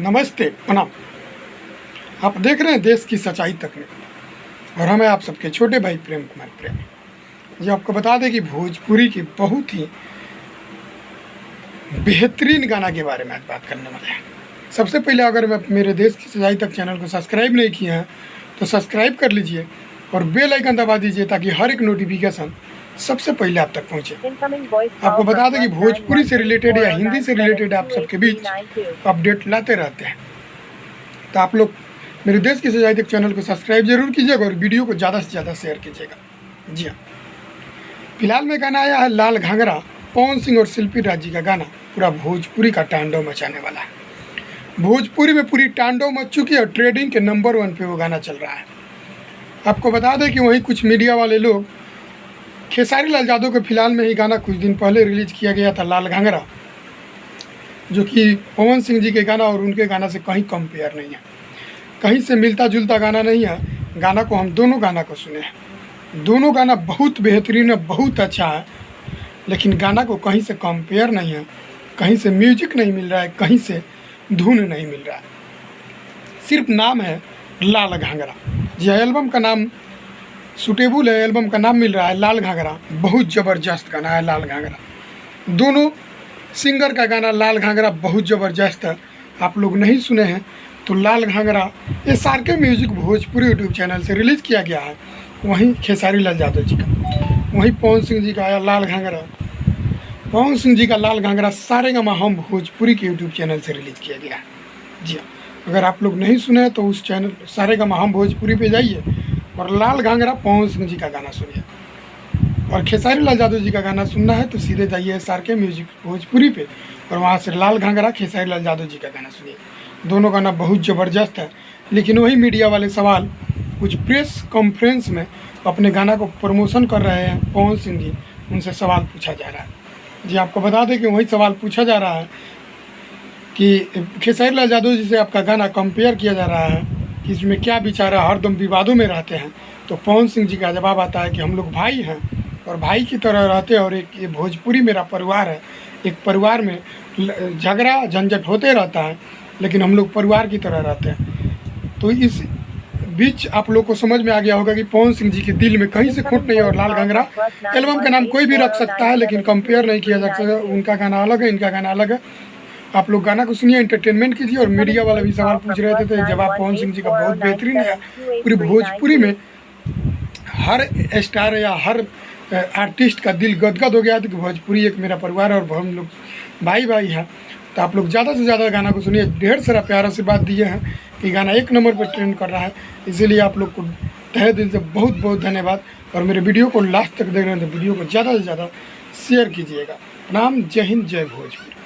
नमस्ते, प्रणाम। आप देख रहे हैं देश की सच्चाई तकनीक और हमें आप सबके छोटे भाई प्रेम कुमार प्रेम जी आपको बता दें कि भोजपुरी की बहुत ही बेहतरीन गाना के बारे में आज बात करने वाले हैं। सबसे पहले अगर मैं मेरे देश की सच्चाई तक चैनल को सब्सक्राइब नहीं किए हैं तो सब्सक्राइब कर लीजिए और बेल आइकन दबा दीजिए ताकि हर एक नोटिफिकेशन सबसे पहले आप तक पहुंचे। आपको बता दें कि भोजपुरी से रिलेटेड या हिंदी से रिलेटेड आप सबके बीच अपडेट लाते रहते हैं, तो आप लोग मेरे देश की सच्चाई तक चैनल को सब्सक्राइब जरूर कीजिएगा और वीडियो को ज़्यादा से ज़्यादा शेयर कीजिएगा। जी हाँ, फिलहाल में गाना आया है लाल घाघरा, पवन सिंह और शिल्पी राज जी का गाना पूरा भोजपुरी का तांडव मचाने वाला है। भोजपुरी में पूरी तांडव मच चुकी है और ट्रेंडिंग के नंबर 1 पे वो गाना चल रहा है। आपको बता दें कि वहीं कुछ मीडिया वाले लोग खेसारी लाल यादव के फिलहाल में ही गाना कुछ दिन पहले रिलीज किया गया था लाल घाघरा, जो कि पवन सिंह जी के गाना और उनके गाना से कहीं कंपेयर नहीं है, कहीं से मिलता जुलता गाना नहीं है। गाना को हम दोनों गाना को सुने हैं, दोनों गाना बहुत बेहतरीन है, बहुत अच्छा है, लेकिन गाना को कहीं से कंपेयर नहीं है, कहीं से म्यूजिक नहीं मिल रहा है, कहीं से धुन नहीं मिल रहा है, सिर्फ नाम है लाल घाघरा। जी एल्बम का नाम सूटेबल है, एल्बम का नाम मिल रहा है लाल घाघरा। बहुत ज़बरदस्त गाना है लाल घाघरा, दोनों सिंगर का गाना लाल घाघरा बहुत ज़बरदस्त है। आप लोग नहीं सुने हैं तो लाल घाघरा ये SRK music Bhojpuri YouTube channel से रिलीज़ किया गया है। वहीं खेसारी लाल यादव जी का, वहीं पवन सिंह जी का आया लाल घाघरा। पवन सिंह जी का लाल घाघरा सारेगामा हम भोजपुरी के यूट्यूब चैनल से रिलीज़ किया गया है। जी हाँ, अगर आप लोग नहीं सुने हैं तो उस चैनल सारेगामा हम भोजपुरी पे जाइए और लाल घाघरा पवन सिंह जी का गाना सुनिए। और खेसारी लाल यादव जी का गाना सुनना है तो सीधे जाइए SRK म्यूजिक भोजपुरी पे और वहाँ से लाल घाघरा खेसारी लाल यादव जी का गाना सुनिए। दोनों गाना बहुत ज़बरदस्त है, लेकिन वही मीडिया वाले सवाल कुछ प्रेस कॉन्फ्रेंस में अपने गाना को प्रमोशन कर रहे हैं पवन सिंह जी, उनसे सवाल पूछा जा रहा है। जी आपको बता दें कि वही सवाल पूछा जा रहा है कि खेसारी लाल यादव जी से आपका गाना कंपेयर किया जा रहा है कि इसमें क्या विचार है, हरदम विवादों में रहते हैं। तो पवन सिंह जी का जवाब आता है कि हम लोग भाई हैं और भाई की तरह रहते हैं और एक ये भोजपुरी मेरा परिवार है। एक परिवार में झगड़ा झंझट होते रहता है, लेकिन हम लोग परिवार की तरह रहते हैं। तो इस बीच आप लोग को समझ में आ गया होगा कि पवन सिंह जी के दिल में कहीं से खोट नहीं है। और लाल घाघरा एल्बम का नाम कोई भी रख सकता है, लेकिन कंपेयर नहीं किया जा सकता। उनका गाना अलग है, इनका गाना अलग है। आप लोग गाना को सुनिए, एंटरटेनमेंट कीजिए। और मीडिया वाले भी सवाल पूछ रहे थे तो जवाब पवन सिंह जी का बहुत बेहतरीन है। पूरी भोजपुरी में हर स्टार या हर आर्टिस्ट का दिल गदगद हो गया था कि भोजपुरी एक मेरा परिवार है और हम लोग भाई भाई हैं। तो आप लोग ज़्यादा से ज़्यादा गाना को सुनिए। ढेर सारा प्यारा से बात दिए हैं कि गाना 1 नंबर पर ट्रेंड कर रहा है, इसीलिए आप लोग को तहे दिल से बहुत बहुत धन्यवाद। और मेरे वीडियो को लास्ट तक देख रहे हैं तो वीडियो को ज़्यादा से ज़्यादा शेयर कीजिएगा। प्रणाम, जय हिंद, जय भोजपुरी।